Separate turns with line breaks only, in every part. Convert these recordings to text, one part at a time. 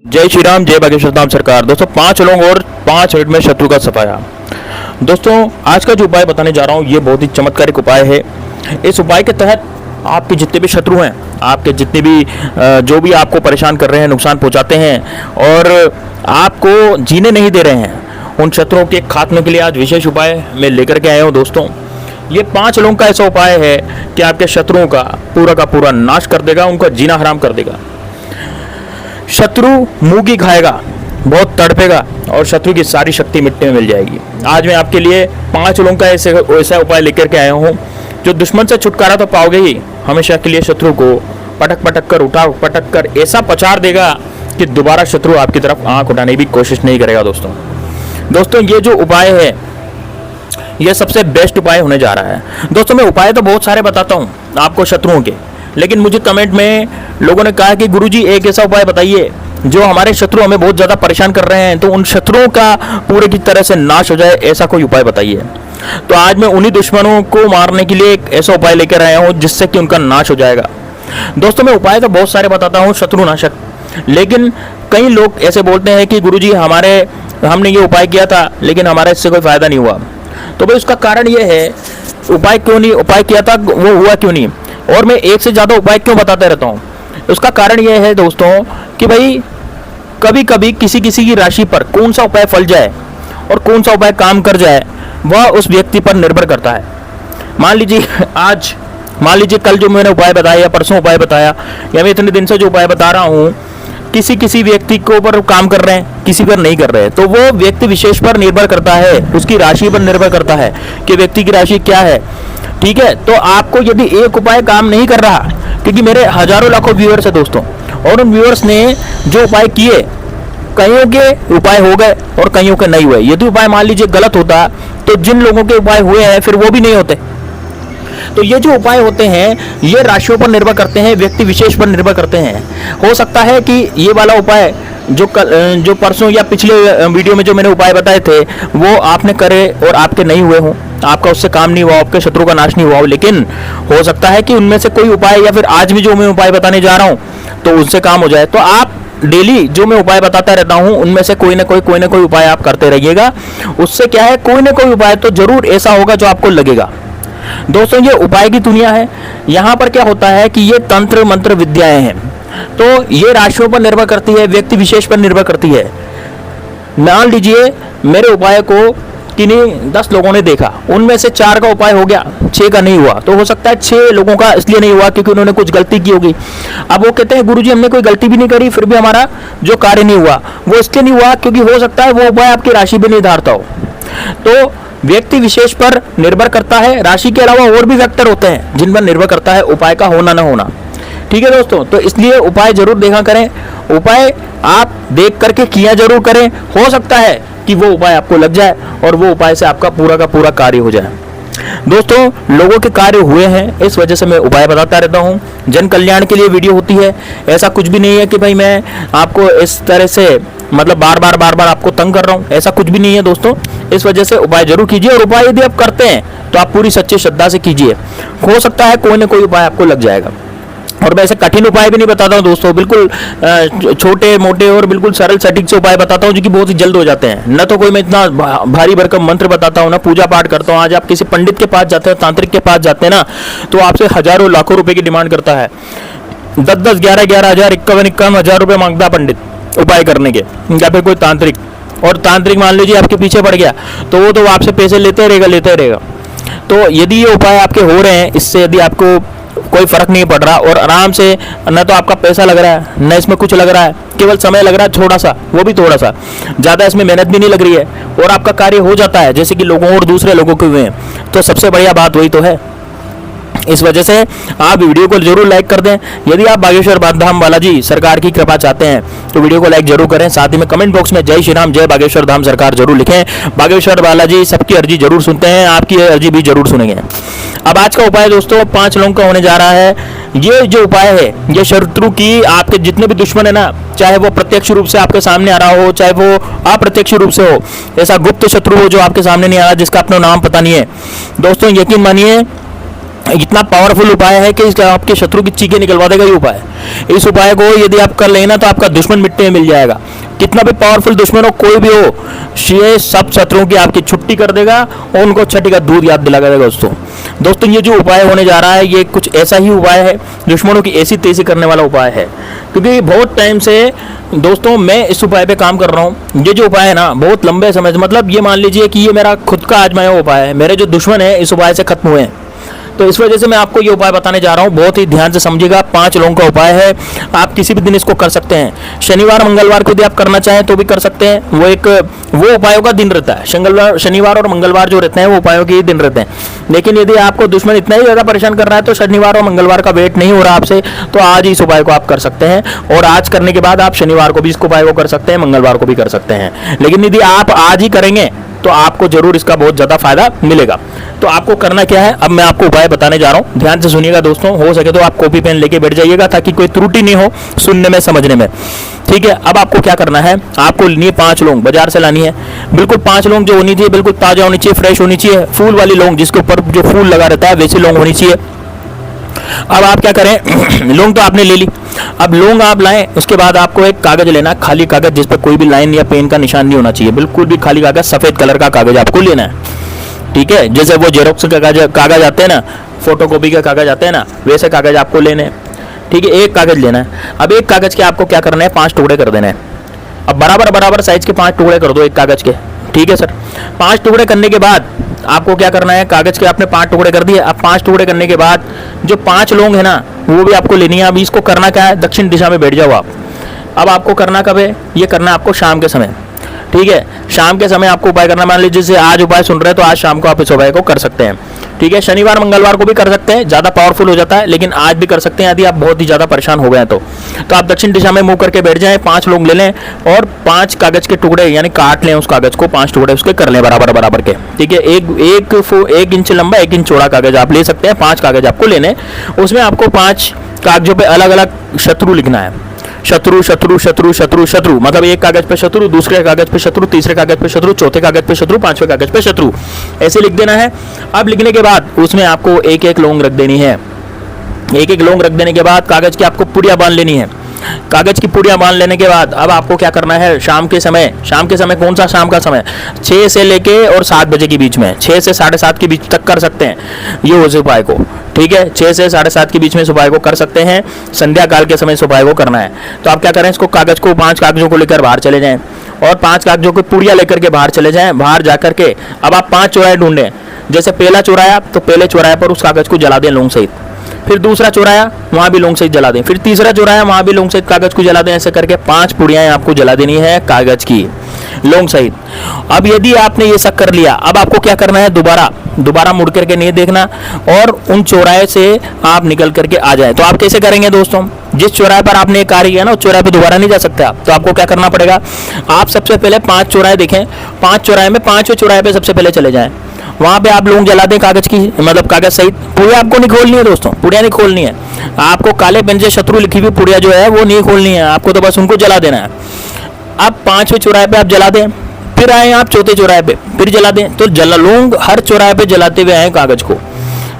जय श्री राम, जय बागेश्वर धाम सरकार। दोस्तों 5 लोग और 5 मिनट में शत्रु का सफाया। दोस्तों आज का जो उपाय बताने जा रहा हूँ ये बहुत ही चमत्कारिक उपाय है। इस उपाय के तहत आपके जितने भी शत्रु हैं, आपके जितने भी जो भी आपको परेशान कर रहे हैं, नुकसान पहुंचाते हैं और आपको जीने नहीं दे रहे हैं, उन शत्रुओं के खात्मे के लिए आज विशेष उपाय मैं लेकर के आया हूँ। दोस्तों ये 5 लोगों का ऐसा उपाय है कि आपके शत्रुओं का पूरा नाश कर देगा, उनका जीना हराम कर देगा। शत्रु मुंह खाएगा, बहुत तड़पेगा और शत्रु की सारी शक्ति मिट्टी में मिल जाएगी। आज मैं आपके लिए 5 लोगों का ऐसा उपाय लेकर के आया हूँ जो दुश्मन से छुटकारा तो पाओगे ही, हमेशा के लिए शत्रु को पटक कर ऐसा पछाड़ देगा कि दोबारा शत्रु आपकी तरफ आंख उठाने की कोशिश नहीं करेगा। दोस्तों ये जो उपाय है ये सबसे बेस्ट उपाय होने जा रहा है। दोस्तों मैं उपाय तो बहुत सारे बताता हूँ आपको शत्रुओं के, लेकिन मुझे कमेंट में लोगों ने कहा कि गुरुजी एक ऐसा उपाय बताइए जो हमारे शत्रु हमें बहुत ज़्यादा परेशान कर रहे हैं, तो उन शत्रुओं का पूरे की तरह से नाश हो जाए, ऐसा कोई उपाय बताइए। तो आज मैं उन्हीं दुश्मनों को मारने के लिए एक ऐसा उपाय लेकर आया हूँ जिससे कि उनका नाश हो जाएगा। दोस्तों मैं उपाय तो बहुत सारे बताता हूँ शत्रुनाशक, लेकिन कई लोग ऐसे बोलते हैं कि गुरुजी हमने ये उपाय किया था लेकिन हमारा इससे कोई फायदा नहीं हुआ। तो भाई उसका कारण ये है, उपाय किया था वो हुआ क्यों नहीं, और मैं एक से ज़्यादा उपाय क्यों बताते रहता हूँ। उसका कारण यह है दोस्तों कि भाई कभी कभी किसी की राशि पर कौन सा उपाय फल जाए और कौन सा उपाय काम कर जाए वह उस व्यक्ति पर निर्भर करता है। मान लीजिए कल जो मैंने उपाय बताया या परसों उपाय बताया या मैं इतने दिन से जो उपाय बता रहा हूँ, किसी व्यक्ति को ऊपर काम कर रहे हैं, किसी पर नहीं कर रहे हैं, तो वो व्यक्ति विशेष पर निर्भर करता है, उसकी राशि पर निर्भर करता है कि व्यक्ति की राशि क्या है। ठीक है, तो आपको यदि एक उपाय काम नहीं कर रहा, क्योंकि मेरे हजारों लाखों व्यूअर्स है दोस्तों, और उन व्यूअर्स ने जो उपाय किए कईयों के उपाय हो गए और कईयों के नहीं हुए। यदि उपाय मान लीजिए गलत होता तो जिन लोगों के उपाय हुए हैं फिर वो भी नहीं होते। तो ये जो उपाय होते हैं ये राशियों पर निर्भर करते हैं, व्यक्ति विशेष पर निर्भर करते हैं। हो सकता है कि ये वाला उपाय जो परसों या पिछले वीडियो में जो मैंने उपाय बताए थे वो आपने करे और आपके नहीं हुए हों, आपका उससे काम नहीं हुआ, आपके शत्रु का नाश नहीं हुआ हो, लेकिन हो सकता है कि उनमें से कोई उपाय या फिर आज भी जो मैं उपाय बताने जा रहा हूँ तो उससे काम हो जाए। तो आप डेली जो मैं उपाय बताता रहता हूँ उनमें से कोई ना कोई उपाय आप करते रहिएगा। उससे क्या है, कोई ना कोई उपाय तो जरूर ऐसा होगा जो आपको लगेगा। दोस्तों ये उपाय की दुनिया है। यहाँ पर क्या होता है कि ये तंत्र मंत्र विद्याएं हैं, तो ये राशियों पर निर्भर करती है, व्यक्ति विशेष पर निर्भर करती है। मान लीजिए मेरे उपाय को किन्हीं 10 लोगों ने देखा, उनमें से 4 का उपाय हो गया, 6 का नहीं हुआ, तो हो सकता है 6 लोगों का इसलिए नहीं हुआ क्योंकि उन्होंने कुछ गलती की होगी। अब वो कहते हैं गुरुजी हमने कोई गलती भी नहीं करी फिर भी हमारा जो कार्य नहीं हुआ, वो इसलिए नहीं हुआ क्योंकि हो सकता है वो उपाय आपकी राशि भी नहीं धारता हो। तो व्यक्ति विशेष पर निर्भर करता है, राशि के अलावा और भी फैक्टर होते हैं जिन पर निर्भर करता है उपाय का होना ना होना। ठीक है दोस्तों, तो इसलिए उपाय जरूर देखा करें, उपाय आप देख करके किया जरूर करें। हो सकता है कि वो उपाय आपको लग जाए और वो उपाय से आपका पूरा कार्य हो जाए। दोस्तों लोगों के कार्य हुए हैं, इस वजह से मैं उपाय बताता रहता हूँ। जन कल्याण के लिए वीडियो होती है, ऐसा कुछ भी नहीं है कि भाई मैं आपको इस तरह से मतलब बार बार आपको तंग कर रहा हूँ, ऐसा कुछ भी नहीं है दोस्तों। इस वजह से उपाय जरूर कीजिए, और उपाय यदि आप करते हैं तो आप पूरी सच्ची श्रद्धा से कीजिए। हो सकता है कोई ना कोई उपाय आपको लग जाएगा। और मैं ऐसे कठिन उपाय भी नहीं बताता हूँ दोस्तों, बिल्कुल छोटे मोटे और बिल्कुल सरल सटीक से उपाय बताता हूँ जो कि बहुत ही जल्द हो जाते हैं। न तो कोई मैं इतना भारी भरकम मंत्र बताता हूँ, ना पूजा पाठ करता हूँ। आज आप किसी पंडित के पास जाते हैं, तांत्रिक के पास जाते हैं ना, तो आपसे हजारों लाखों रुपए की डिमांड करता है। 10-10, 11-11 हज़ार, 51-51 हज़ार रुपये मांगता है पंडित उपाय करने के, या फिर कोई तांत्रिक। और तांत्रिक मान लीजिए आपके पीछे पड़ गया तो वो तो आपसे पैसे लेते रहेगा। तो यदि ये उपाय आपके हो रहे हैं, इससे यदि आपको कोई फर्क नहीं पड़ रहा और आराम से, न तो आपका पैसा लग रहा है न इसमें कुछ लग रहा है, केवल समय लग रहा है थोड़ा सा, वो भी थोड़ा सा, ज़्यादा इसमें मेहनत भी नहीं लग रही है और आपका कार्य हो जाता है जैसे कि लोगों और दूसरे लोगों के हुए हैं, तो सबसे बढ़िया बात वही तो है। इस वजह से आप वीडियो को जरूर लाइक कर दें। यदि आप बागेश्वर धाम बालाजी सरकार की कृपा चाहते हैं तो वीडियो को लाइक जरूर करें। साथ ही में कमेंट बॉक्स में जय श्री राम, जय बागेश्वर धाम सरकार जरूर लिखें। बागेश्वर बालाजी सबकी अर्जी जरूर सुनते हैं, आपकी अर्जी भी जरूर सुनेंगे। अब आज का उपाय दोस्तों 5 लोगों का होने जा रहा है। ये जो उपाय है ये शत्रु की, आपके जितने भी दुश्मन है ना, चाहे वो प्रत्यक्ष रूप से आपके सामने आ रहा हो, चाहे वो अप्रत्यक्ष रूप से हो, ऐसा गुप्त शत्रु हो जो आपके सामने नहीं आ रहा, जिसका अपना नाम पता नहीं है, दोस्तों यकीन मानिए इतना पावरफुल उपाय है कि इसका आपके शत्रु की चीखें निकलवा देगा ये उपाय। इस उपाय को यदि आप कर लेना तो आपका दुश्मन मिट्टी में मिल जाएगा। कितना भी पावरफुल दुश्मन हो, कोई भी हो, ये सब शत्रुओं की आपकी छुट्टी कर देगा और उनको छठी का दूध याद दिला देगा। दोस्तों ये जो उपाय होने जा रहा है ये कुछ ऐसा ही उपाय है, दुश्मनों की ऐसी तेजी करने वाला उपाय है। क्योंकि बहुत टाइम से दोस्तों मैं इस उपाय पे काम कर रहा हूँ। ये जो उपाय है ना बहुत लंबे समय से, मतलब ये मान लीजिए कि ये मेरा खुद का आजमाया उपाय है। मेरे जो दुश्मन है इस उपाय से खत्म हुए हैं, तो इस वजह से मैं आपको ये उपाय बताने जा रहा हूँ। बहुत ही ध्यान से समझिएगा। 5 लोगों का उपाय है, आप किसी भी दिन इसको कर सकते हैं। शनिवार मंगलवार को यदि आप करना चाहें तो भी कर सकते हैं। वो उपायों का दिन रहता है। शनिवार और मंगलवार जो रहते हैं वो उपायों के ही दिन रहते हैं। लेकिन यदि आपको दुश्मन इतना ही ज़्यादा परेशान कर रहा है तो शनिवार और मंगलवार का वेट नहीं हो रहा आपसे, तो आज ही इस उपाय को आप कर सकते हैं। और आज करने के बाद आप शनिवार को भी इसको उपाय को कर सकते हैं, मंगलवार को भी कर सकते हैं। लेकिन यदि आप आज ही करेंगे तो आपको जरूर इसका बहुत ज़्यादा फायदा मिलेगा। तो आपको करना क्या है, अब मैं आपको उपाय बताने जा रहा हूँ। ध्यान से सुनिएगा दोस्तों, हो सके तो आप कॉपी पेन लेके बैठ जाइएगा ताकि कोई त्रुटि नहीं हो सुनने में समझने में। ठीक है, अब आपको क्या करना है, आपको लेनी है 5 लौंग, बाजार से लानी है। बिल्कुल 5 लौंग जो होनी चाहिए बिल्कुल ताज़ा होनी चाहिए, फ्रेश होनी चाहिए, फूल वाली लौंग जिसके ऊपर जो फूल लगा रहता है वैसी लौंग होनी चाहिए। अब आप क्या करें, लौंग तो आपने ले ली। अब लौंग आप लाएं, उसके बाद आपको एक कागज लेना, खाली कागज जिस पर कोई भी लाइन या पेन का निशान नहीं होना चाहिए, बिल्कुल भी खाली कागज, सफेद कलर का कागज आपको लेना है। ठीक है, जैसे वो जेरोक्स का कागज आते हैं ना, फोटोकॉपी का कागज आते हैं ना, वैसे कागज आपको लेने हैं। ठीक है, एक कागज लेना है। अब एक कागज के आपको क्या करना है, 5 टुकड़े कर देने हैं। अब बराबर बराबर साइज के 5 टुकड़े कर दो एक कागज के। ठीक है सर, 5 टुकड़े करने के बाद आपको क्या करना है, कागज के आपने 5 टुकड़े कर दिए। अब 5 टुकड़े करने के बाद जो 5 लौंग है ना वो भी आपको लेनी है। अब इसको करना क्या है, दक्षिण दिशा में बैठ जाओ आप। अब आपको करना कब है, ये करना आपको शाम के समय। ठीक है, शाम के समय आपको उपाय करना, मान लीजिए जैसे आज उपाय सुन रहे हैं तो आज शाम को आप इस उपाय को कर सकते हैं। ठीक है, शनिवार मंगलवार को भी कर सकते हैं, ज़्यादा पावरफुल हो जाता है, लेकिन आज भी कर सकते हैं यदि आप बहुत ही ज़्यादा परेशान हो गए हैं तो आप दक्षिण दिशा में मुंह करके बैठ जाएं, 5 लोग ले लें और 5 कागज के टुकड़े यानी काट लें उस कागज को, 5 टुकड़े उसके कर लें बराबर बराबर के। ठीक है, 1 इंच लंबा 1 इंच चौड़ा कागज आप ले सकते हैं। 5 कागज आपको लेने, उसमें आपको 5 कागजों पे अलग अलग शत्रु लिखना है। शत्रु शत्रु शत्रु शत्रु शत्रु, मतलब एक कागज पे शत्रु, दूसरे कागज पे शत्रु, तीसरे कागज पे शत्रु, चौथे कागज पे शत्रु, 5वें कागज पे शत्रु, ऐसे लिख देना है। अब लिखने के बाद उसमें आपको एक एक लौंग रख देनी है। एक एक लौंग रख देने के बाद कागज की आपको पुड़िया बांध लेनी है। कागज की पुड़िया बांध लेने के बाद अब आपको क्या करना है, शाम के समय कौन सा शाम का समय, 6 से लेके और 7 बजे के बीच में, 6 से 7:30 के बीच तक कर सकते हैं ये उस उपाय को। ठीक है, 6 से 7:30 के बीच में इस उपाय को कर सकते हैं। संध्या काल के समय इस उपाय को करना है। तो आप क्या करें, इसको कागज को 5 कागजों को लेकर बाहर चले जाएं और 5 कागजों की पुड़िया लेकर के बाहर चले जाएं। बाहर जाकर के अब आप 5 चौराहे ढूंढें। जैसे पहला चौराहा तो पहले चौराहे पर उस कागज को जला दें लौंग सहित, फिर दूसरा चौराहा वहां भी लौंग सहित जला दें, फिर तीसरा चौराहा वहां भी लौंग सहित कागज को जला दें। ऐसे करके 5 पुड़ियाएं आपको जला देनी है कागज की लौंग सहित। अब यदि आपने ये सब कर लिया, अब आपको क्या करना है, दोबारा मुड़ करके नहीं देखना और उन चौराहे से आप निकल करके आ जाए। तो आप कैसे करेंगे दोस्तों, जिस चौराहे पर आपने कार्य किया ना उस चौराहे पे दोबारा नहीं जा सकते आप। तो आपको क्या करना पड़ेगा, आप सबसे पहले 5 चौराहे देखें, 5 चौराहे में 5वें चौराहे पे सबसे पहले चले जाएं। वहां पे आप लौंग जला दें कागज की, मतलब कागज सहित। पुड़िया आपको नहीं खोलनी है दोस्तों, पुड़िया नहीं खोलनी है आपको। काले पेन से शत्रु लिखी हुई पुड़िया जो है वो नहीं खोलनी है आपको, तो बस उनको जला देना है। अब 5वें चौराहे पे आप जला दें, फिर आए आप 4थे चौराहे पे फिर जला दें। तो लौंग हर चौराहे पे जलाते हुए आए कागज को,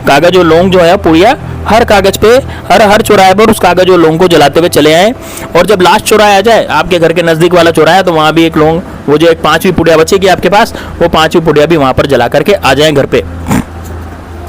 कागज और लौंग जो है पुड़िया हर कागज पे हर चौराहे पर उस कागज और लौंग को जलाते हुए चले आए। और जब लास्ट चौराहा आ जाए, आपके घर के नजदीक वाला चौराहा है, तो वहां भी एक लौंग, वो जो एक 5वीं पुड़िया बचेगी आपके पास, वो 5वीं पुड़िया भी वहां पर जला करके आ जाए घर पे।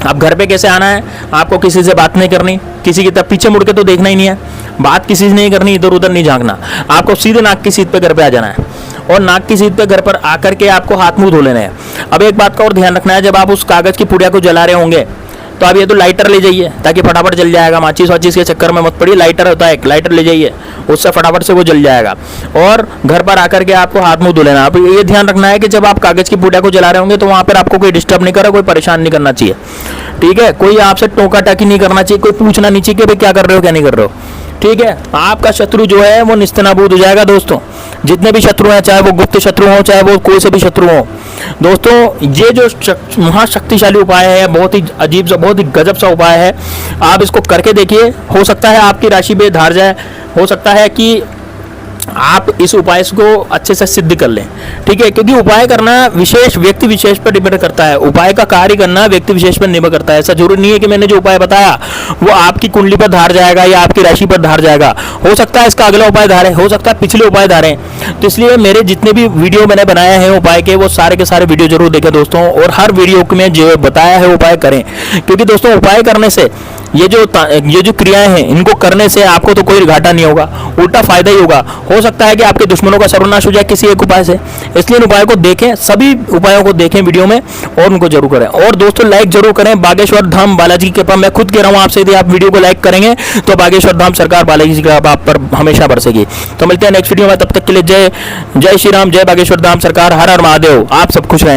अब घर पे कैसे आना है, आपको किसी से बात नहीं करनी, किसी की तरफ पीछे मुड़ के तो देखना ही नहीं है, बात किसी से नहीं करनी, इधर उधर नहीं झांकना। आपको सीधे नाक की सीध पे घर पे आ जाना है और नाक की सीध पे घर पर आकर के आपको हाथ मुंह धो लेने हैं। अब एक बात का और ध्यान रखना है, जब आप उस कागज की पुड़िया को जला रहे होंगे तो आप ये तो लाइटर ले जाइए ताकि फटाफट जल जाएगा। माचिस वाचिस के चक्कर में मत पड़िए, लाइटर होता है, एक लाइटर ले जाइए, उससे फटाफट से वो जल जाएगा। और घर पर आकर के आपको हाथ मुंह धो लेना। आप ये ध्यान रखना है कि जब आप कागज की पुड़िया को जला रहे होंगे तो वहां पर आपको कोई डिस्टर्ब नहीं करे, कोई परेशान नहीं करना चाहिए। ठीक है, कोई आपसे टोका टाकी नहीं करना चाहिए, कोई पूछना नहीं चाहिए कि भाई क्या कर रहे हो क्या नहीं कर रहे हो। ठीक है, आपका शत्रु जो है वो निस्तेनाबूद हो जाएगा दोस्तों। जितने भी शत्रु हैं, चाहे वो गुप्त शत्रु हो, चाहे वो कोई से भी शत्रु हो दोस्तों, ये जो महाशक्तिशाली उपाय है, बहुत ही अजीब सा, बहुत ही गजब सा उपाय है। आप इसको करके देखिए, हो सकता है आपकी राशि बेधार जाए, हो सकता है कि आप इस उपाय को अच्छे से सिद्ध कर लें, ठीक है। क्योंकि उपाय करना विशेष व्यक्ति विशेष पर डिपेंड करता है, उपाय का कार्य करना व्यक्ति विशेष पर निर्भर करता है। ऐसा जरूरी नहीं है कि मैंने जो उपाय बताया वो आपकी कुंडली पर धार जाएगा या आपकी राशि पर धार जाएगा। हो सकता है इसका अगला उपाय धारे, हो सकता है पिछले उपाय धारें। तो इसलिए मेरे जितने भी वीडियो मैंने बनाए हैं उपाय के, वो सारे के सारे वीडियो जरूर देखें दोस्तों, और हर वीडियो में जो बताया है उपाय करें। क्योंकि दोस्तों उपाय करने से ये जो क्रियाएं हैं इनको करने से आपको तो कोई घाटा नहीं होगा, उल्टा फायदा ही होगा। हो सकता है कि आपके दुश्मनों का सर्वनाश हो जाए किसी एक उपाय से। इसलिए इन उपायों को देखें, सभी उपायों को देखें वीडियो में, और उनको जरूर करें। और दोस्तों लाइक जरूर करें। बागेश्वर धाम बालाजी की कृपा मैं खुद कह रहा हूं आपसे, यदि आप वीडियो को लाइक करेंगे तो बागेश्वर धाम सरकार बालाजी की कृपा आप पर हमेशा बरसेगी। तो मिलते हैं नेक्स्ट वीडियो में, तब तक के लिए जय श्री राम, जय बागेश्वर धाम सरकार, हर हर महादेव। आप सब खुश रहें।